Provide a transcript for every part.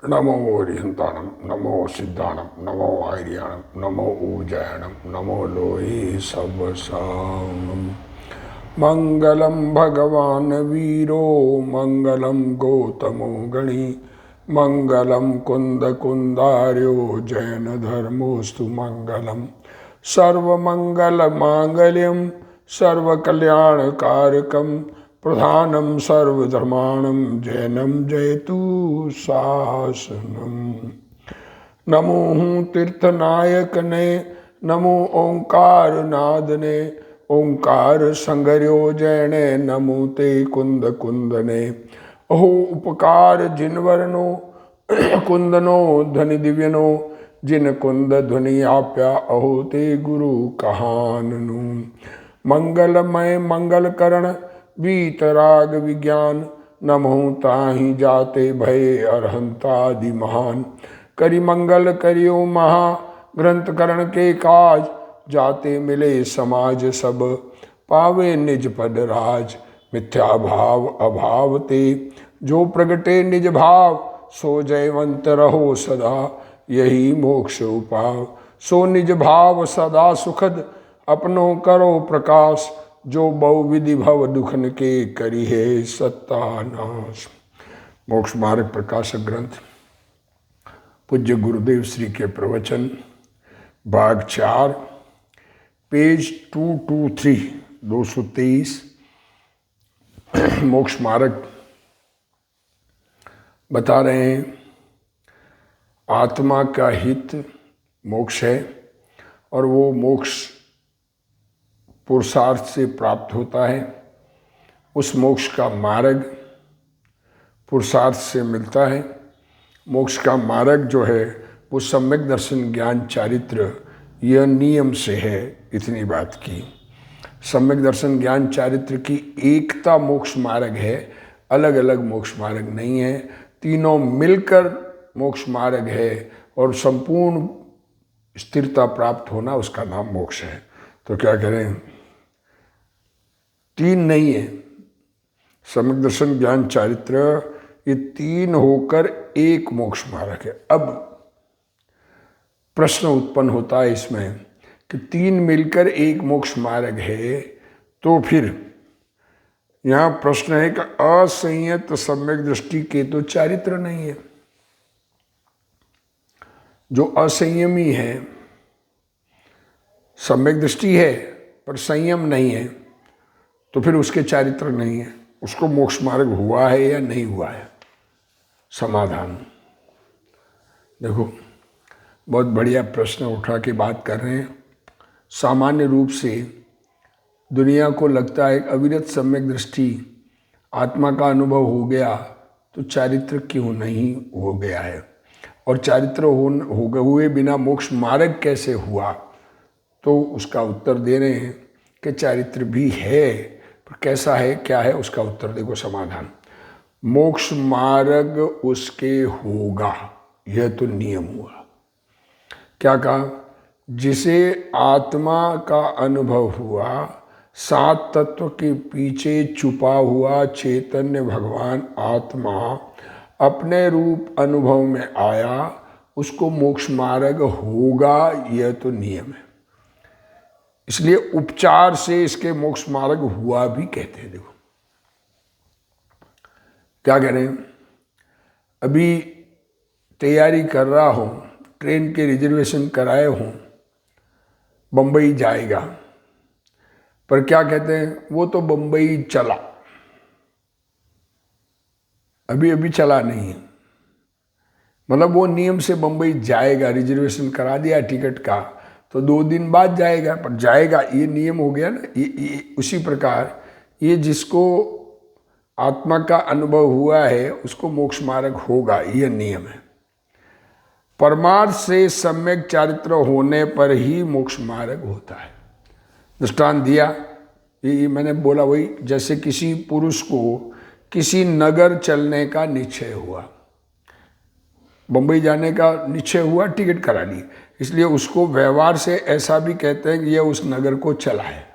नमो ओरियंताणम, नमो सिद्धाणम, नमो आर्याणम, नमो ऊर्जायणम, नमो लोहे सबसाम। मंगलम भगवान वीरो, मंगलम गौतमो गणी, मंगलम कुंद कुंदार्यो, जैन धर्मोस्तु मंगलम। सर्वमंगल मांगल्यम, सर्वकल्याणकारकम, प्रधानम सर्वधर्माणम, जैनम जयतु शासनम। नमो तीर्थनायक ने, नमो ओंकार नाद ने, ओंकार संगर्यो जैने, नमो ते कुंद कुंदने। अहो उपकार जिनवरनो, कुंदनो ध्वनि दिव्यनो, जिन कुंद ध्वनि आप्या, अहो ते गुरु कहाननु। मंगलमय मंगल करण, वीतराग विज्ञान, नमो ताहि जाते भय अरहंतादि महान। करि मंगल करियो महा, ग्रंथ करण के काज, जाते मिले समाज सब, पावे निज पद राज। मिथ्या भाव अभाव ते, जो प्रगटे निज भाव, सो जयवंत रहो सदा, यही मोक्ष उपाव। सो निज भाव सदा सुखद, अपनो करो प्रकाश, जो बहु विधि भव दुखन के, करी है सत्तानाश। मोक्ष मार्ग प्रकाशक ग्रंथ पूज्य गुरुदेव श्री के प्रवचन, भाग 4, पेज 223, 223। मोक्ष मार्ग बता रहे हैं, आत्मा का हित मोक्ष है और वो मोक्ष पुरुषार्थ से प्राप्त होता है। उस मोक्ष का मार्ग पुरुषार्थ से मिलता है। मोक्ष का मार्ग जो है वो सम्यक दर्शन ज्ञान चारित्र, यह नियम से है। इतनी बात की, सम्यक दर्शन ज्ञान चारित्र की एकता मोक्ष मार्ग है, अलग अलग मोक्ष मार्ग नहीं है। तीनों मिलकर मोक्ष मार्ग है और संपूर्ण स्थिरता प्राप्त होना, उसका नाम मोक्ष है। तो क्या करें, तीन नहीं है। सम्यक दर्शन ज्ञान चारित्र ये तीन होकर एक मोक्ष मार्ग है। अब प्रश्न उत्पन्न होता है इसमें कि तीन मिलकर एक मोक्ष मार्ग है, तो फिर यहाँ प्रश्न है कि असंयत सम्यक दृष्टि के तो चारित्र नहीं है। जो असंयमी है, सम्यक दृष्टि है पर संयम नहीं है, तो फिर उसके चारित्र नहीं है। उसको मोक्ष मार्ग हुआ है या नहीं हुआ है? समाधान देखो, बहुत बढ़िया प्रश्न उठा के बात कर रहे हैं। सामान्य रूप से दुनिया को लगता है कि अविरत सम्यक दृष्टि आत्मा का अनुभव हो गया तो चारित्र क्यों नहीं हो गया है, और चारित्र हुए बिना मोक्ष मार्ग कैसे हुआ? तो उसका उत्तर दे रहे हैं कि चारित्र भी है, पर कैसा है, क्या है, उसका उत्तर देखो। समाधान, मोक्ष मार्ग उसके होगा, यह तो नियम हुआ। क्या कहा? जिसे आत्मा का अनुभव हुआ, सात तत्व के पीछे छुपा हुआ चैतन्य भगवान आत्मा अपने रूप अनुभव में आया, उसको मोक्ष मार्ग होगा, यह तो नियम है। इसलिए उपचार से इसके मोक्ष मार्ग हुआ भी कहते हैं। देखो क्या करें, अभी तैयारी कर रहा हूँ, ट्रेन के रिजर्वेशन कराए हूँ, बम्बई जाएगा, पर क्या कहते हैं, वो तो बम्बई चला, अभी अभी चला नहीं है। मतलब वो नियम से बम्बई जाएगा, रिजर्वेशन करा दिया टिकट का, तो 2 दिन बाद जाएगा, पर जाएगा, ये नियम हो गया ना। ये उसी प्रकार ये जिसको आत्मा का अनुभव हुआ है उसको मोक्ष मार्ग होगा, यह नियम है। परमार्थ से सम्यक चारित्र होने पर ही मोक्ष मार्ग होता है। दृष्टांत दिया, ये मैंने बोला वही, जैसे किसी पुरुष को किसी नगर चलने का निश्चय हुआ, बम्बई जाने का निश्चय हुआ, टिकट करा ली, इसलिए उसको व्यवहार से ऐसा भी कहते हैं कि यह उस नगर को चला है।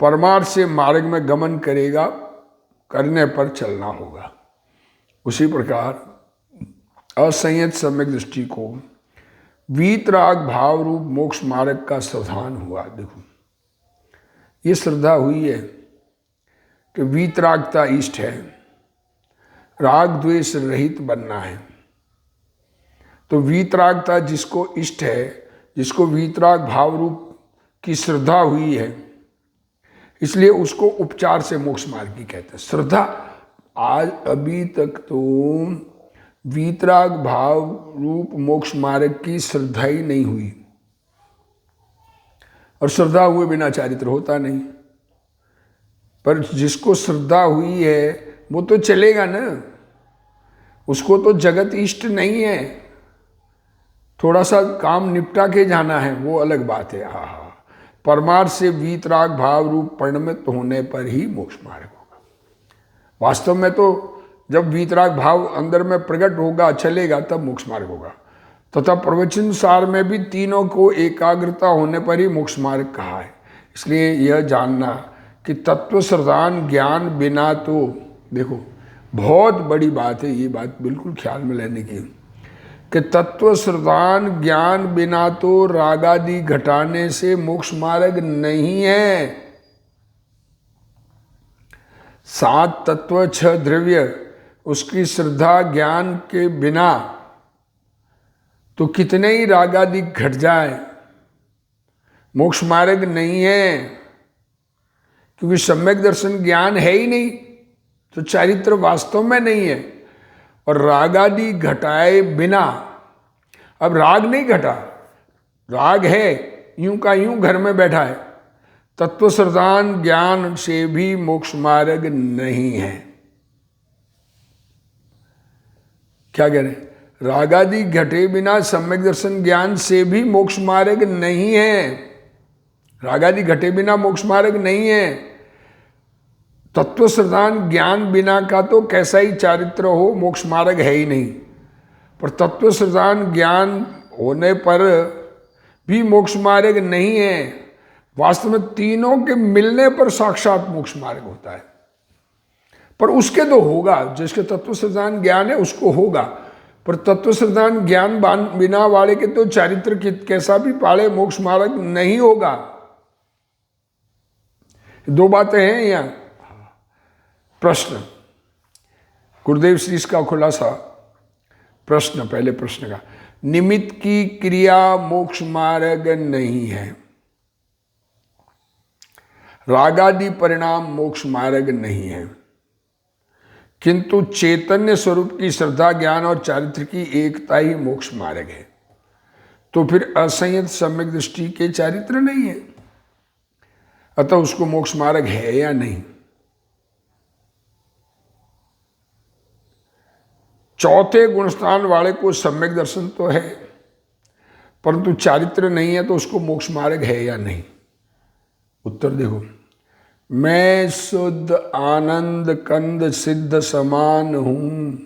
परमार्थ से मार्ग में गमन करेगा, करने पर चलना होगा। उसी प्रकार असंयत सम्यक दृष्टि को वीतराग भाव रूप मोक्ष मार्ग का सावधान हुआ। देखो ये श्रद्धा हुई है कि वीतरागता इष्ट है, राग द्वेष रहित बनना है। तो वीतरागता जिसको इष्ट है, जिसको वीतराग भाव रूप की श्रद्धा हुई है, इसलिए उसको उपचार से मोक्ष मार्ग की कहते हैं। श्रद्धा आज अभी तक तो वीतराग भाव रूप मोक्ष मार्ग की श्रद्धा ही नहीं हुई, और श्रद्धा हुए बिना चारित्र होता नहीं। पर जिसको श्रद्धा हुई है वो तो चलेगा ना, उसको तो जगत इष्ट नहीं है, थोड़ा सा काम निपटा के जाना है, वो अलग बात है। हाँ, परमार्थ से वीतराग भाव रूप परिणमित होने पर ही मोक्ष मार्ग होगा। वास्तव में तो जब वीतराग भाव अंदर में प्रकट होगा, चलेगा, तब मोक्ष मार्ग होगा। तथा प्रवचन सार में भी तीनों को एकाग्रता होने पर ही मोक्ष मार्ग कहा है। इसलिए यह जानना कि तत्व श्रद्धान ज्ञान बिना, तो देखो बहुत बड़ी बात है, ये बात बिल्कुल ख्याल में लेने की, कि तत्व श्रद्धान ज्ञान बिना तो रागादि घटाने से मोक्ष मार्ग नहीं है। 7 तत्व 6 द्रव्य, उसकी श्रद्धा ज्ञान के बिना तो कितने ही रागादि घट जाए, मोक्ष मार्ग नहीं है। क्योंकि सम्यक दर्शन ज्ञान है ही नहीं, तो चारित्र वास्तव में नहीं है। और रागादि घटाए बिना, अब राग नहीं घटा, राग है यूं का यूं घर में बैठा है, तत्व श्रद्धान ज्ञान से भी मोक्ष मार्ग नहीं है। क्या कह रहे हैं? रागादि घटे बिना सम्यक दर्शन ज्ञान से भी मोक्ष मार्ग नहीं है। रागादि घटे बिना मोक्ष मार्ग नहीं है। तत्व श्रद्धान ज्ञान बिना का तो कैसा ही चारित्र हो, मोक्ष मार्ग है ही नहीं। पर तत्व श्रद्धान ज्ञान होने पर भी मोक्ष मार्ग नहीं है। वास्तव में तीनों के मिलने पर साक्षात मोक्ष मार्ग होता है। पर उसके तो होगा, जिसके तत्व श्रद्धान ज्ञान है उसको होगा, पर तत्व श्रद्धान ज्ञान बिना वाले के तो चारित्र कैसा भी पाले मोक्ष मार्ग नहीं होगा। 2 बातें हैं यहाँ। प्रश्न, गुरुदेव श्री इसका खुलासा। प्रश्न, पहले प्रश्न का, निमित्त की क्रिया मोक्ष मार्ग नहीं है, रागादि परिणाम मोक्ष मार्ग नहीं है, किंतु चैतन्य स्वरूप की श्रद्धा ज्ञान और चारित्र की एकता ही मोक्ष मार्ग है। तो फिर असंयत सम्यक दृष्टि के चारित्र नहीं है, अतः उसको मोक्ष मार्ग है या नहीं। चौथे गुणस्थान वाले को सम्यक दर्शन तो है, परंतु चारित्र नहीं है, तो उसको मोक्ष मार्ग है या नहीं। उत्तर देखो, मैं शुद्ध आनंद कंद सिद्ध समान हूं।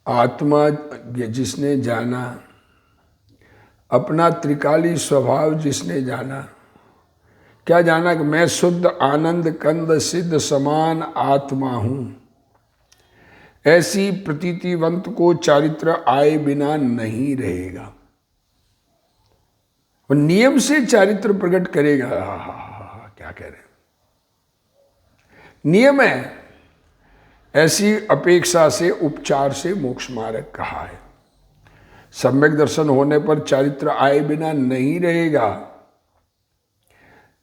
आत्मा जिसने जाना, अपना त्रिकाली स्वभाव जिसने जाना, क्या जाना कि मैं शुद्ध आनंद कंद सिद्ध समान आत्मा हूं, ऐसी प्रतीतिवंत को चारित्र आए बिना नहीं रहेगा। वो नियम से चारित्र प्रकट करेगा। क्या कह रहे हैं? नियम है, ऐसी अपेक्षा से उपचार से मोक्ष मार्ग कहा है। सम्यक दर्शन होने पर चारित्र आए बिना नहीं रहेगा।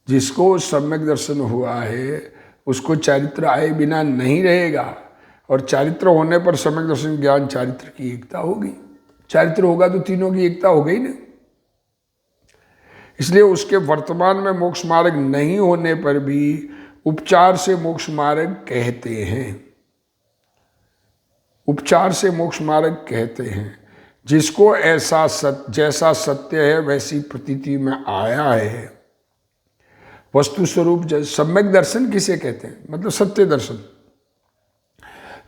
जिसको सम्यक दर्शन हुआ है उसको चारित्र आए बिना नहीं रहेगा, और चारित्र होने पर सम्यक दर्शन ज्ञान चारित्र की एकता होगी। चारित्र होगा तो तीनों की एकता हो गई ना। इसलिए उसके वर्तमान में मोक्ष मार्ग नहीं होने पर भी उपचार से मोक्ष मार्ग कहते हैं। उपचार से मोक्ष मार्ग कहते हैं जिसको ऐसा जैसा सत्य है वैसी प्रतीति में आया है। वस्तु स्वरूप सम्यक दर्शन किसे कहते हैं? मतलब सत्य दर्शन।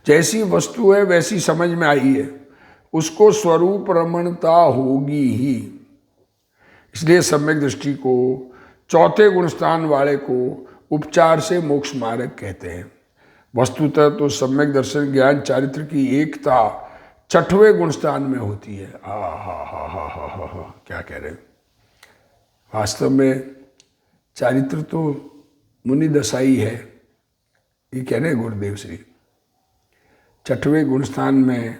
जैसी वस्तु है वैसी समझ में आई है, उसको स्वरूप रमणता होगी ही। इसलिए सम्यक दृष्टि को, चौथे गुणस्थान वाले को उपचार से मोक्ष मार्ग कहते हैं। वस्तुतः तो सम्यक दर्शन ज्ञान चारित्र की एकता छठवें गुणस्थान में होती है। हा, क्या कह रहे हैं। वास्तव में चारित्र तो मुनि दशा ही है, ये कह रहे गुरुदेव श्री। छठवें गुणस्थान में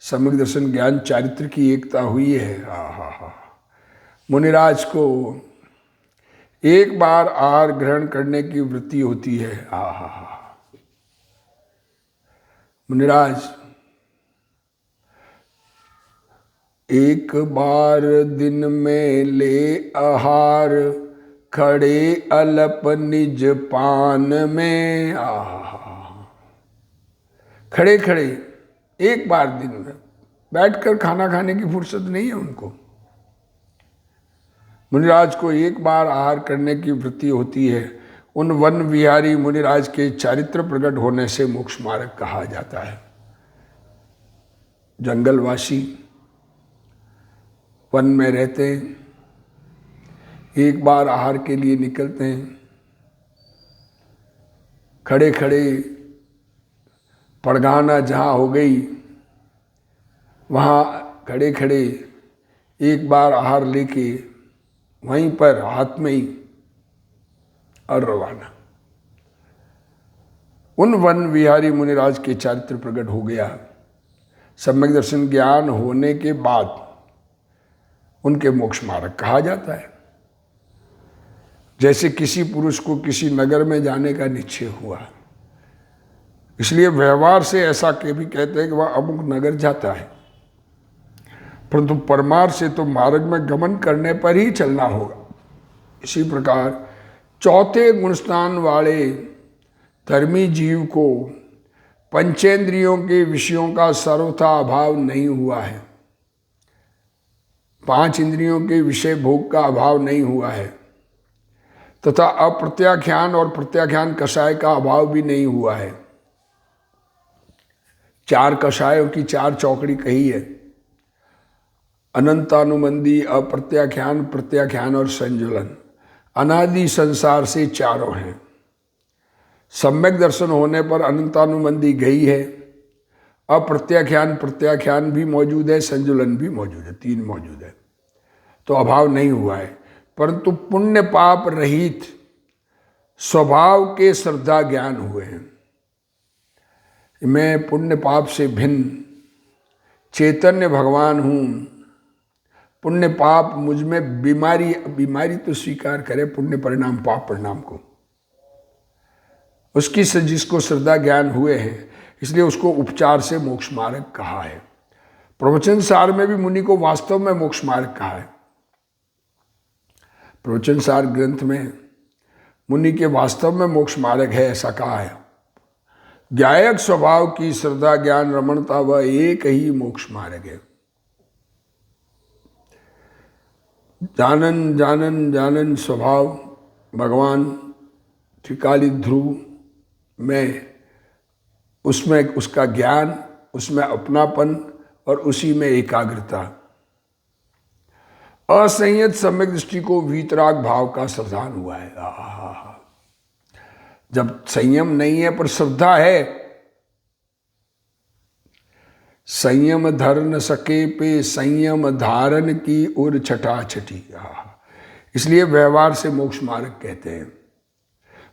सम्यक दर्शन ज्ञान चारित्र की एकता हुई है। हा। मुनिराज को एक बार आहार ग्रहण करने की वृत्ति होती है। हा। मुनिराज एक बार दिन में ले आहार, खड़े अलप निज पान में। खड़े खड़े एक बार दिन में बैठकर खाना खाने की फुर्सत नहीं है उनको। मुनिराज को एक बार आहार करने की वृत्ति होती है। उन वन विहारी मुनिराज के चारित्र प्रकट होने से मोक्ष मार्ग कहा जाता है। जंगलवासी वन में रहते हैं, एक बार आहार के लिए निकलते हैं, खड़े खड़े पड़गाना जहाँ हो गई वहाँ खड़े खड़े एक बार आहार लेके वहीं पर हाथ में ही और रवाना। उन वन विहारी मुनिराज के चारित्र प्रकट हो गया। सम्यक दर्शन ज्ञान होने के बाद उनके मोक्ष मार्ग कहा जाता है। जैसे किसी पुरुष को किसी नगर में जाने का निश्चय हुआ, इसलिए व्यवहार से ऐसा के भी कहते हैं कि वह अमुक नगर जाता है, परंतु परमार्थ से तो मार्ग में गमन करने पर ही चलना होगा। इसी प्रकार चौथे गुणस्थान वाले धर्मी जीव को पंचेंद्रियों के विषयों का सर्वथा अभाव नहीं हुआ है, 5 इंद्रियों के विषय भोग का अभाव नहीं हुआ है, तथा अप्रत्याख्यान और प्रत्याख्यान कषाय का अभाव भी नहीं हुआ है। 4 कषायों की 4 चौकड़ी कही है, अनंतानुबंधी, अप्रत्याख्यान, प्रत्याख्यान और संजुलन। अनादि संसार से चारों हैं। सम्यक दर्शन होने पर अनंतानुबंधी गई है, अप्रत्याख्यान प्रत्याख्यान भी मौजूद है, संजुलन भी मौजूद है, 3 मौजूद है, तो अभाव नहीं हुआ है। परंतु पुण्य पाप रहित स्वभाव के श्रद्धा ज्ञान हुए हैं। मैं पुण्य पाप से भिन्न चैतन्य भगवान हूँ। पुण्य पाप मुझ में बीमारी तो स्वीकार करे, पुण्य परिणाम पाप परिणाम को, उसकी से जिसको श्रद्धा ज्ञान हुए हैं, इसलिए उसको उपचार से मोक्ष मार्ग कहा है। प्रवचन सार में भी मुनि को वास्तव में मोक्ष मार्ग कहा है। प्रवचन सार ग्रंथ में मुनि के वास्तव में मोक्ष मार्ग है ऐसा कहा है। ज्ञायक स्वभाव की श्रद्धा ज्ञान रमणता वह एक ही मोक्ष मार्ग है। जानन जानन जानन स्वभाव भगवान त्रिकाली ध्रुव में, उसमें उसका ज्ञान, उसमें अपनापन और उसी में एकाग्रता। असंयत सम्यक दृष्टि को वीतराग भाव का श्रद्धान हुआ है। जब संयम नहीं है पर श्रद्धा है, संयम धर न सके पे संयम धारण की उर छठा छठी। इसलिए व्यवहार से मोक्ष मार्ग कहते हैं।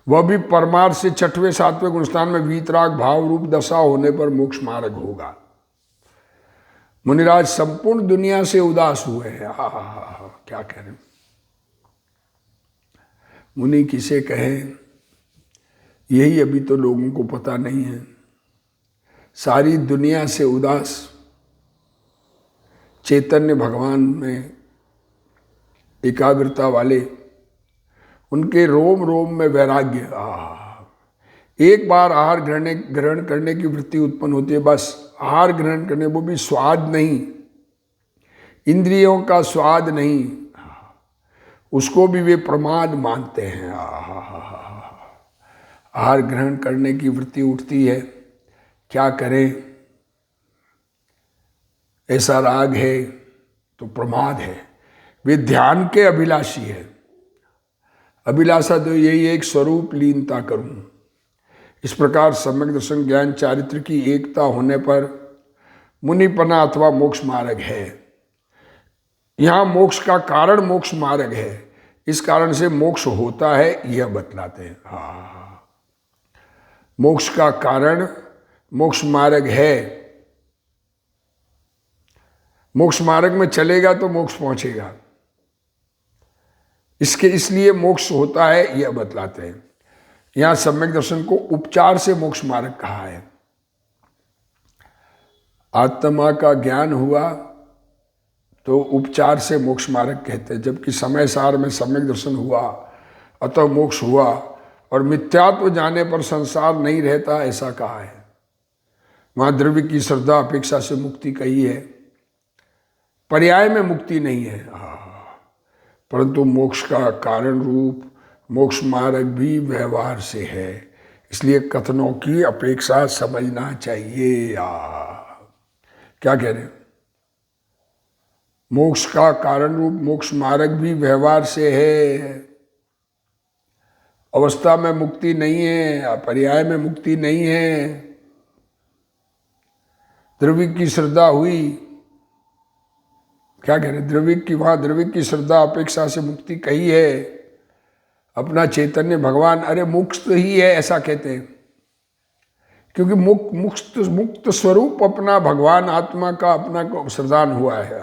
वह भी परमार्थ से 6वें 7वें गुणस्थान में वीतराग भाव रूप दशा होने पर मोक्ष मार्ग होगा। मुनिराज संपूर्ण दुनिया से उदास हुए हैं। क्या कह रहे मुनि किसे कहें, यही अभी तो लोगों को पता नहीं है। सारी दुनिया से उदास, चैतन्य भगवान में एकाग्रता वाले, उनके रोम रोम में वैराग्य। एक बार आहार ग्रहण करने की वृत्ति उत्पन्न होती है, बस आहार ग्रहण करने, वो भी स्वाद नहीं, इंद्रियों का स्वाद नहीं, उसको भी वे प्रमाद मानते हैं। आहार ग्रहण करने की वृत्ति उठती है, क्या करें, ऐसा राग है तो प्रमाद है। वे ध्यान के अभिलाषी है, अभिलाषा तो यही एक स्वरूप लीनता करूं। इस प्रकार सम्यक दर्शन ज्ञान चारित्र की एकता होने पर मुनिपना अथवा मोक्ष मार्ग है। यहाँ मोक्ष का कारण मोक्ष मार्ग है, इस कारण से मोक्ष होता है यह बतलाते हैं। हाँ, मोक्ष का कारण मोक्ष मार्ग है, मोक्ष मार्ग में चलेगा तो मोक्ष पहुंचेगा, इसलिए मोक्ष होता है यह बतलाते हैं। यहां सम्यक दर्शन को उपचार से मोक्ष मार्ग कहा है। आत्मा का ज्ञान हुआ तो उपचार से मोक्ष मार्ग कहते हैं, जबकि समय सार में सम्यक दर्शन हुआ अतः मोक्ष हुआ और मिथ्यात्व जाने पर संसार नहीं रहता ऐसा कहा है। वहां द्रव्य की श्रद्धा अपेक्षा से मुक्ति कही है, पर्याय में मुक्ति नहीं है। परंतु मोक्ष का कारण रूप मोक्ष मार्ग भी व्यवहार से है, इसलिए कथनों की अपेक्षा समझना चाहिए। क्या कह रहे हैं? मोक्ष का कारण रूप मोक्ष मार्ग भी व्यवहार से है, अवस्था में मुक्ति नहीं है, पर्याय में मुक्ति नहीं है। द्रव्य की श्रद्धा हुई, क्या कह रहे? द्रव्य की, वहां द्रव्य की श्रद्धा अपेक्षा से मुक्ति कही है। अपना चैतन्य भगवान अरे मुक्त ही है ऐसा कहते हैं, क्योंकि मुक्त स्वरूप अपना भगवान आत्मा का अपना को श्रद्धान हुआ है।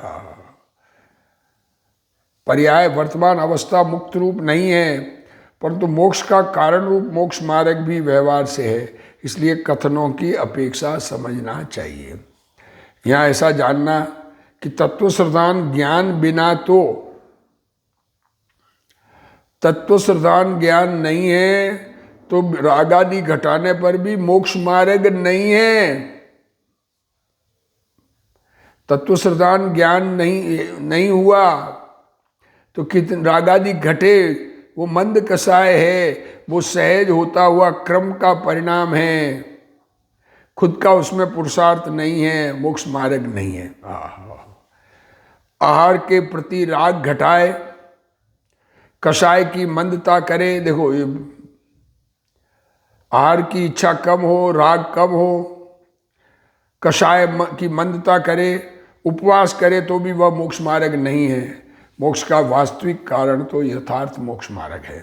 पर्याय वर्तमान अवस्था मुक्त रूप नहीं है, परंतु मोक्ष का कारण रूप मोक्ष मार्ग भी व्यवहार से है, इसलिए कथनों की अपेक्षा समझना चाहिए। यहाँ ऐसा जानना कि तत्व श्रद्धान ज्ञान बिना तत्व श्रद्धान ज्ञान नहीं है तो राग आदि घटाने पर भी मोक्ष मार्ग नहीं है। तत्व श्रद्धान ज्ञान नहीं हुआ तो कितने राग आदि घटे, वो मंद कसाय है, वो सहज होता हुआ क्रम का परिणाम है, खुद का उसमें पुरुषार्थ नहीं है, मोक्ष मार्ग नहीं है। आहार के प्रति राग घटाए, कषाय की मंदता करे। देखो, ये आहार की इच्छा कम हो, राग कम हो, कषाय की मंदता करे, उपवास करे तो भी वह मोक्ष मार्ग नहीं है। मोक्ष का वास्तविक कारण तो यथार्थ मोक्ष मार्ग है।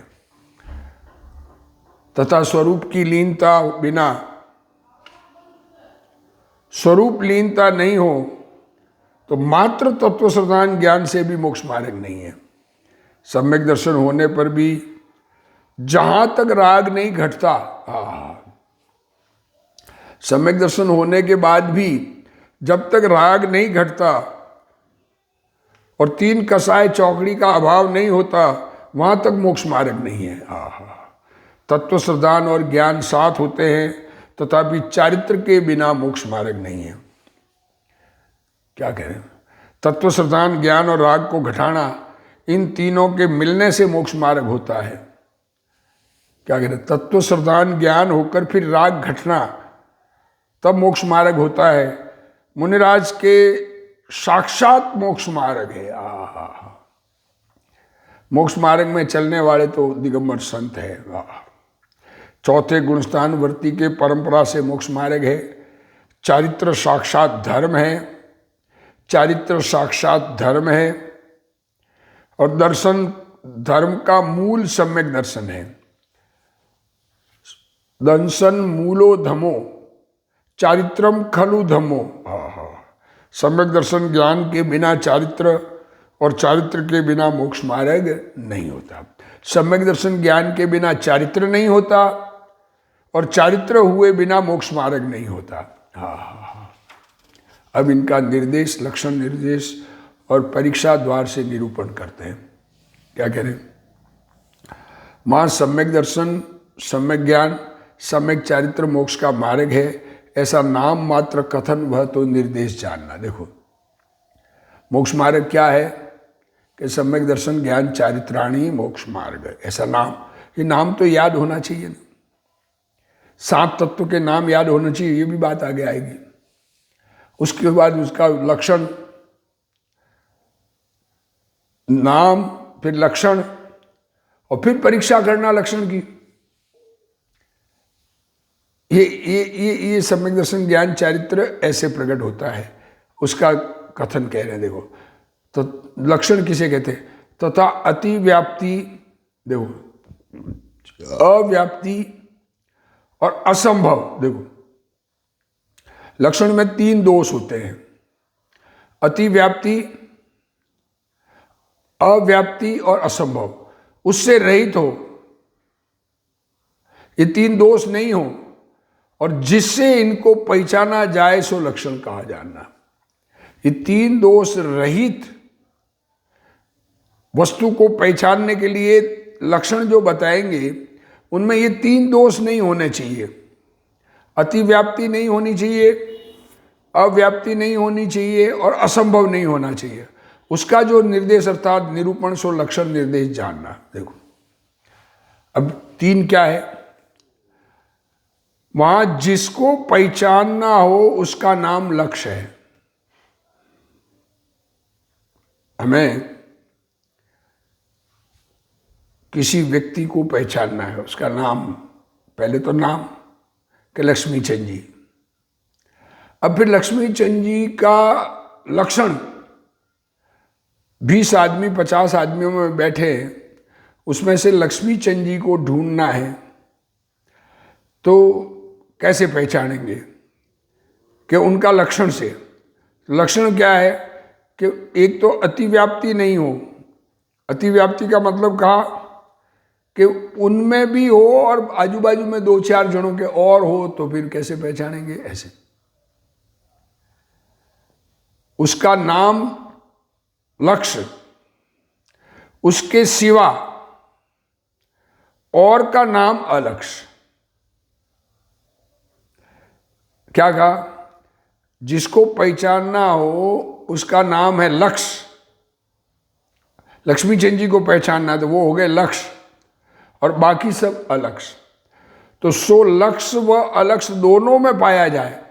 तथा स्वरूप की लीनता बिना, स्वरूप लीनता नहीं हो तो मात्र तत्व श्रद्धान ज्ञान से भी मोक्ष मार्ग नहीं है। सम्यक दर्शन होने पर भी जहां तक राग नहीं घटता, सम्यक दर्शन होने के बाद भी जब तक राग नहीं घटता और तीन कसाय चौकड़ी का अभाव नहीं होता, वहां तक मोक्ष मार्ग नहीं है। तत्व श्रद्धान और ज्ञान साथ होते हैं, तथापि चारित्र के बिना मोक्ष मार्ग नहीं है। क्या कह रहे हैं? तत्व श्रद्धान ज्ञान और राग को घटाना, इन तीनों के मिलने से मोक्ष मार्ग होता है। क्या कह रहे? तत्व श्रद्धान ज्ञान होकर फिर राग घटना, तब मोक्ष मार्ग होता है। मुनिराज के साक्षात मोक्ष मार्ग है। मोक्ष मार्ग में चलने वाले तो दिगंबर संत है। चौथे गुणस्थान वर्ती के परंपरा से मोक्ष मार्ग है। चारित्र साक्षात धर्म है, चारित्र साक्षात धर्म है और दर्शन धर्म का मूल सम्यक दर्शन है। दंशन मूलो धमो चारित्रम खलु धमो। सम्यक दर्शन ज्ञान के बिना चारित्र और चारित्र के बिना मोक्ष मार्ग नहीं होता। सम्यक दर्शन ज्ञान के बिना चारित्र नहीं होता और चारित्र हुए बिना मोक्ष मार्ग नहीं होता। अब इनका निर्देश, लक्षण निर्देश और परीक्षा द्वार से निरूपण करते हैं। क्या कह रहे हैं? मां सम्यक दर्शन, सम्यक ज्ञान, सम्यक चारित्र मोक्ष का मार्ग है, ऐसा नाम मात्र कथन वह तो निर्देश जानना। देखो, मोक्ष मार्ग क्या है कि सम्यक दर्शन ज्ञान चारित्राणी मोक्ष मार्ग, ऐसा नाम, ये नाम तो याद होना चाहिए ना। 7 तत्व के नाम याद होना चाहिए, ये भी बात आगे आएगी। उसके बाद उसका लक्षण, नाम, फिर लक्षण और फिर परीक्षा करना लक्षण की। ये सम्यक दर्शन ज्ञान चारित्र ऐसे प्रकट होता है, उसका कथन कह रहे हैं। देखो तो लक्षण किसे कहते हैं? तथा अति व्याप्ति, देखो अव्याप्ति और असंभव। देखो लक्षण में 3 दोष होते हैं, अति व्याप्ति, अव्याप्ति और असंभव। उससे रहित हो, ये 3 दोष नहीं हो, और जिससे इनको पहचाना जाए सो लक्षण कहा जाना। ये 3 दोष रहित वस्तु को पहचानने के लिए लक्षण जो बताएंगे उनमें ये 3 दोष नहीं होने चाहिए। अतिव्याप्ति नहीं होनी चाहिए, अव्याप्ति नहीं होनी चाहिए और असंभव नहीं होना चाहिए। उसका जो निर्देश अर्थात निरूपण सो लक्षण निर्देश जानना। देखो अब 3 क्या है? वहां जिसको पहचानना हो उसका नाम लक्ष्य है। हमें किसी व्यक्ति को पहचानना है, उसका नाम, पहले तो नाम कि लक्ष्मी चंद जी। अब फिर लक्ष्मी चंद जी का लक्षण 20 आदमी 50 आदमियों में बैठे, उसमें से लक्ष्मी चंद जी को ढूंढना है, तो कैसे पहचानेंगे? कि उनका लक्षण से। लक्षण क्या है कि एक तो अतिव्याप्ति नहीं हो। अतिव्याप्ति का मतलब कहा कि उनमें भी हो और आजू बाजू में 2-4 जनों के और हो, तो फिर कैसे पहचानेंगे? ऐसे। उसका नाम लक्ष्य, उसके सिवा और का नाम अलक्ष्य। क्या कहा? जिसको पहचानना हो उसका नाम है लक्ष्य। लक्ष्मी चंद जी को पहचानना तो वो हो गए लक्ष्य, और बाकी सब अलक्ष्य। तो सो लक्ष्य व अलक्ष्य दोनों में पाया जाए।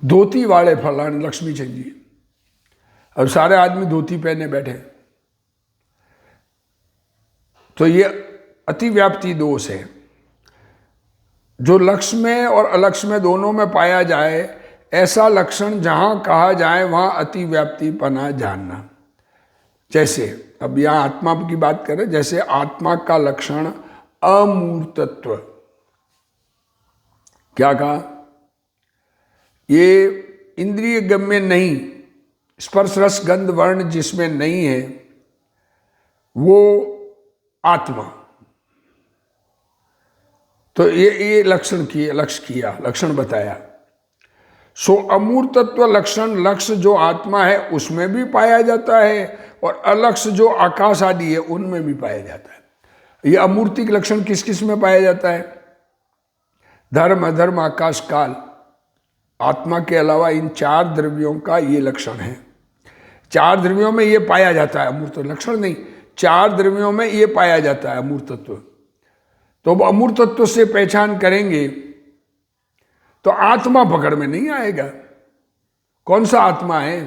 धोती वाले फलाने लक्ष्मी चंद जी, अब सारे आदमी धोती पहने बैठे, तो ये अतिव्याप्ति दोष है। जो लक्ष्य में और अलक्ष्य में दोनों में पाया जाए, ऐसा लक्षण जहां कहा जाए वहां अतिव्याप्ति पना जानना। जैसे अब यहां आत्मा की बात करें, जैसे आत्मा का लक्षण अमूर्तत्व। क्या कहा? ये इंद्रिय गम्य नहीं, स्पर्श रस गंध वर्ण जिसमें नहीं है वो आत्मा। तो ये लक्षण किए, लक्ष्य किया, लक्षण बताया। सो अमूर्तत्व लक्षण, लक्ष्य जो आत्मा है उसमें भी पाया जाता है, और अलक्ष्य जो आकाश आदि है उनमें भी पाया जाता है। ये अमूर्तिक लक्षण किस किस में पाया जाता है? धर्म, अधर्म, आकाश, काल। आत्मा के अलावा इन 4 द्रव्यों का ये लक्षण है। 4 द्रव्यों में ये पाया जाता है अमूर्त लक्षण नहीं, 4 द्रव्यों में ये पाया जाता है अमूर्तत्व। तो अमूर्तत्व से पहचान करेंगे तो आत्मा पकड़ में नहीं आएगा। कौन सा आत्मा है?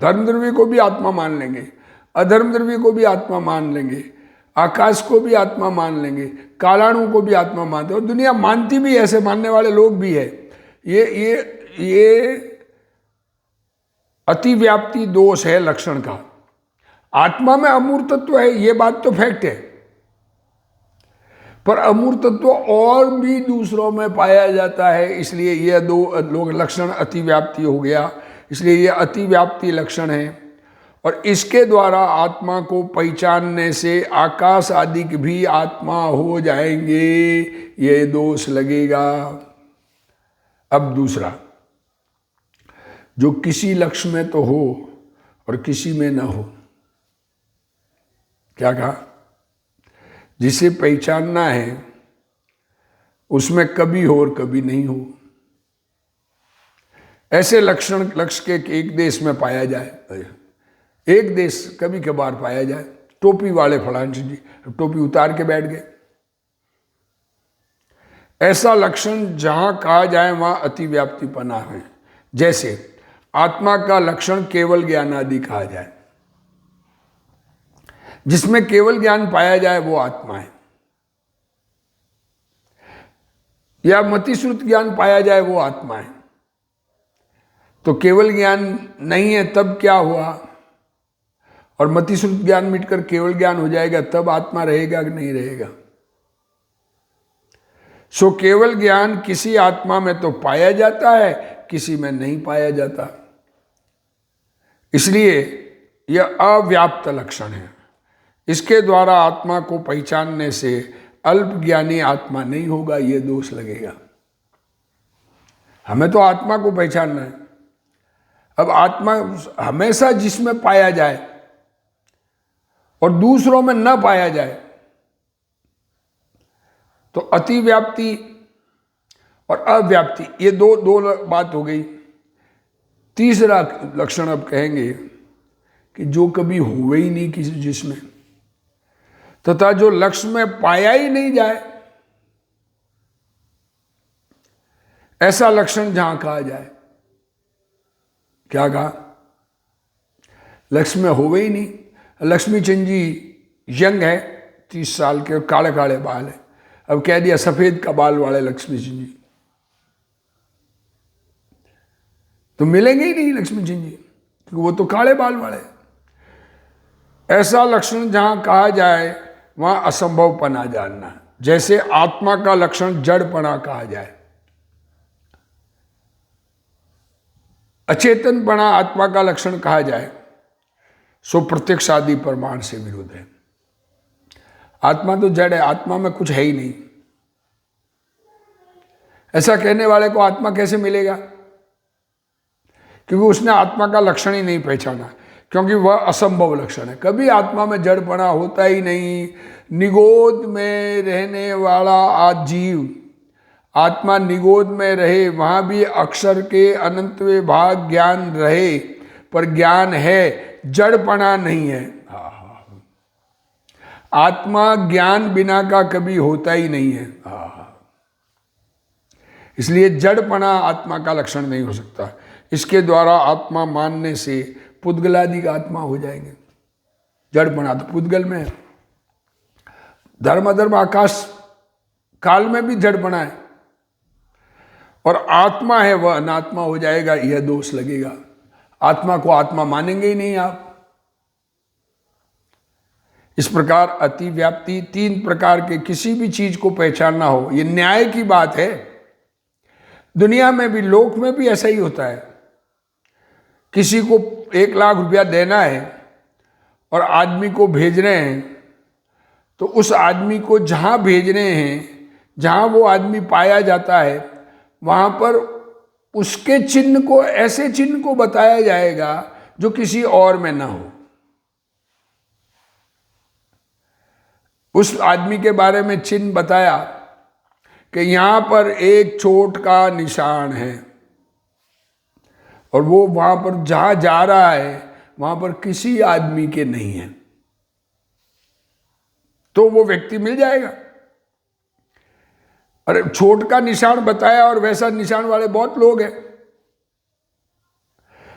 धर्म द्रव्य को भी आत्मा मान लेंगे, अधर्म द्रव्य को भी आत्मा मान लेंगे, आकाश को भी आत्मा मान लेंगे, कालाणु को भी आत्मा मानते, और दुनिया मानती भी, ऐसे मानने वाले लोग भी है। ये अतिव्याप्ति दोष है लक्षण का। आत्मा में अमूर्तत्व है, ये बात तो फैक्ट है, पर अमूर्तत्व और भी दूसरों में पाया जाता है, इसलिए यह 2 लोग लक्षण अतिव्याप्ति हो गया, इसलिए यह अतिव्याप्ति लक्षण है। और इसके द्वारा आत्मा को पहचानने से आकाश आदि भी आत्मा हो जाएंगे, ये दोष लगेगा। अब दूसरा, जो किसी लक्ष्य में तो हो और किसी में ना हो। क्या कहा? जिसे पहचानना है उसमें कभी हो और कभी नहीं हो। ऐसे लक्षण लक्ष्य के एक देश में पाया जाए, एक देश कभी कभार पाया जाए। टोपी वाले फलांश जी टोपी उतार के बैठ गए। ऐसा लक्षण जहां कहा जाए वहां अतिव्याप्तिपना है। जैसे आत्मा का लक्षण केवल ज्ञान आदि कहा जाए, जिसमें केवल ज्ञान पाया जाए वो आत्मा है। या मतिश्रुत ज्ञान पाया जाए वो आत्मा है। तो केवल ज्ञान नहीं है तब क्या हुआ, और मतिश्रुत ज्ञान मिटकर केवल ज्ञान हो जाएगा तब आत्मा रहेगा कि नहीं रहेगा। सो केवल ज्ञान किसी आत्मा में तो पाया जाता है, किसी में नहीं पाया जाता। इसलिए यह अव्याप्त लक्षण है। इसके द्वारा आत्मा को पहचानने से अल्प ज्ञानी आत्मा नहीं होगा, यह दोष लगेगा। हमें तो आत्मा को पहचानना है। अब आत्मा हमेशा जिसमें पाया जाए और दूसरों में न पाया जाए तो अतिव्याप्ति और अव्याप्ति, ये दो बात हो गई। तीसरा लक्षण अब कहेंगे कि जो कभी हुए ही नहीं किसी जिसमें, तथा जो लक्ष्य में पाया ही नहीं जाए, ऐसा लक्षण जहां कहा जाए। क्या कहा? लक्ष्य में हुए ही नहीं। लक्ष्मी चंद जी यंग है, 30 साल के, और काले काले बाल है। अब कह दिया सफेद का बाल वाले लक्ष्मी चंद जी, तो मिलेंगे ही नहीं लक्ष्मी चंद जी, क्योंकि वो तो काले बाल वाले। ऐसा लक्षण जहां कहा जाए वहां असंभवपना जानना। जैसे आत्मा का लक्षण जड़पना कहा जाए, अचेतनपना आत्मा का लक्षण कहा जाए, सो प्रत्यक्ष आदि प्रमाण से विरुद्ध है। आत्मा तो जड़ है, आत्मा में कुछ है ही नहीं। ऐसा कहने वाले को आत्मा कैसे मिलेगा? क्योंकि उसने आत्मा का लक्षण ही नहीं पहचाना, क्योंकि वह असंभव लक्षण है। कभी आत्मा में जड़पना होता ही नहीं। निगोद में रहने वाला जीव, आत्मा निगोद में रहे, वहां भी अक्षर के अनंत भाग ज्ञान रहे, पर ज्ञान है, जड़पना नहीं है। आत्मा ज्ञान बिना का कभी होता ही नहीं है। इसलिए जड़पना आत्मा का लक्षण नहीं हो सकता। इसके द्वारा आत्मा मानने से पुद्गलादि का आत्मा हो जाएंगे। जड़पना तो पुद्गल में है। धर्म अधर्म आकाश काल में भी जड़पना है, और आत्मा है वह अनात्मा हो जाएगा, यह दोष लगेगा। आत्मा को आत्मा मानेंगे ही नहीं आप। इस प्रकार अतिव्याप्ति, 3 प्रकार के किसी भी चीज को पहचानना हो, यह न्याय की बात है। दुनिया में भी, लोक में भी ऐसा ही होता है। किसी को 1 लाख रुपया देना है और आदमी को भेज रहे हैं, तो उस आदमी को जहां भेज रहे हैं, जहां वो आदमी पाया जाता है, वहां पर उसके चिन्ह को, ऐसे चिन्ह को बताया जाएगा जो किसी और में ना हो। उस आदमी के बारे में चिन्ह बताया कि यहां पर एक चोट का निशान है, और वो वहां पर जहां जा रहा है वहां पर किसी आदमी के नहीं है, तो वो व्यक्ति मिल जाएगा। अरे चोट का निशान बताया और वैसा निशान वाले बहुत लोग हैं,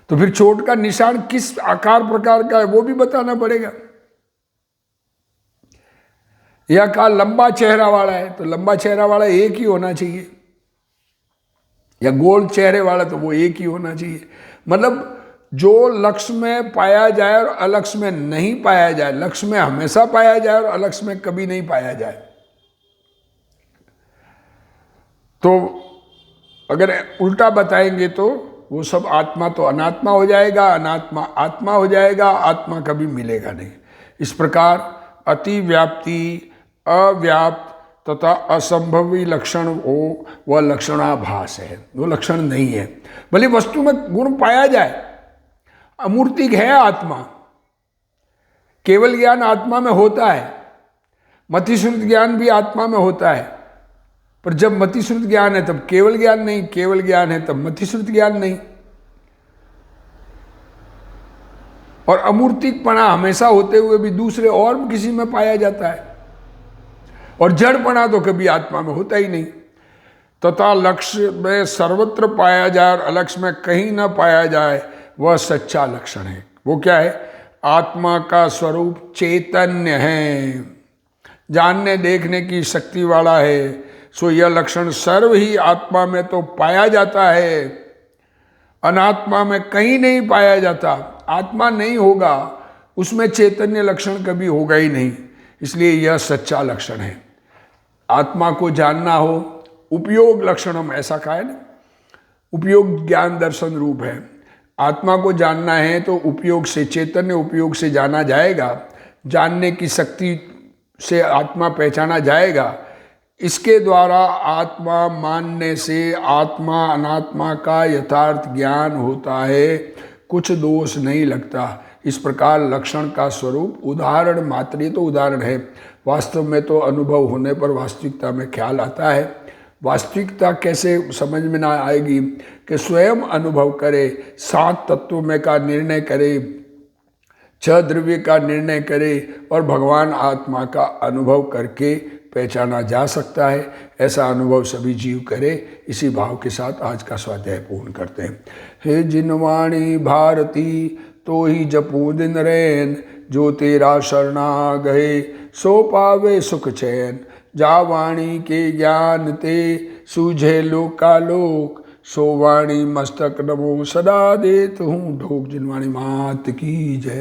तो फिर चोट का निशान किस आकार प्रकार का है वो भी बताना पड़ेगा। या कहा लंबा चेहरा वाला है, तो लंबा चेहरा वाला एक ही होना चाहिए, या गोल चेहरे वाला तो वो एक ही होना चाहिए। मतलब जो लक्ष्य में पाया जाए और अलक्ष्य में नहीं पाया जाए, लक्ष्य में हमेशा पाया जाए और अलक्ष्य में कभी नहीं पाया जाए, तो अगर उल्टा बताएंगे तो वो सब आत्मा तो अनात्मा हो जाएगा, अनात्मा आत्मा हो जाएगा, आत्मा कभी मिलेगा नहीं। इस प्रकार अतिव्याप्ति, अव्याप्त तथा असंभवी लक्षण हो, वह लक्षणाभास है, वो लक्षण नहीं है। भले वस्तु में गुण पाया जाए, अमूर्तिक है आत्मा, केवल ज्ञान आत्मा में होता है, मतिश्रुत ज्ञान भी आत्मा में होता है, पर जब मतिश्रुत ज्ञान है तब केवल ज्ञान नहीं, केवल ज्ञान है तब मतिश्रुत ज्ञान नहीं। और अमूर्तिकपना हमेशा होते हुए भी दूसरे और किसी में पाया जाता है, और जड़पना तो कभी आत्मा में होता ही नहीं। तथा लक्ष्य में सर्वत्र पाया जाए और अलक्ष्य में कहीं न पाया जाए, वह सच्चा लक्षण है। वो क्या है? आत्मा का स्वरूप चैतन्य है, जानने देखने की शक्ति वाला है, सो यह लक्षण सर्व ही आत्मा में तो पाया जाता है, अनात्मा में कहीं नहीं पाया जाता। आत्मा नहीं होगा उसमें चैतन्य लक्षण कभी होगा ही नहीं, इसलिए यह सच्चा लक्षण है। आत्मा को जानना हो, उपयोग लक्षणम ऐसा कहा है ना, उपयोग ज्ञान दर्शन रूप है। आत्मा को जानना है तो उपयोग से, चैतन्य उपयोग से जाना जाएगा, जानने की शक्ति से आत्मा पहचाना जाएगा। इसके द्वारा आत्मा मानने से आत्मा अनात्मा का यथार्थ ज्ञान होता है, कुछ दोष नहीं लगता। इस प्रकार लक्षण का स्वरूप उदाहरण मात्र, ये तो उदाहरण है, वास्तव में तो अनुभव होने पर वास्तविकता में ख्याल आता है। वास्तविकता कैसे समझ में ना आएगी कि स्वयं अनुभव करे, 7 तत्वों में का निर्णय करे, 6 द्रव्य का निर्णय करे और भगवान आत्मा का अनुभव करके पहचाना जा सकता है। ऐसा अनुभव सभी जीव करे। इसी भाव के साथ आज का स्वाध्याय पूर्ण करते हैं। हे जिनवाणी भारती तो ही जपू दिन रैन, जो तेरा शरणा गए सो पावे सुख चैन। जा वाणी के ज्ञान ते सूझे लोकालोक, सो वाणी मस्तक नमो सदा देत हूँ ढोक। जिनवाणी मात की जय।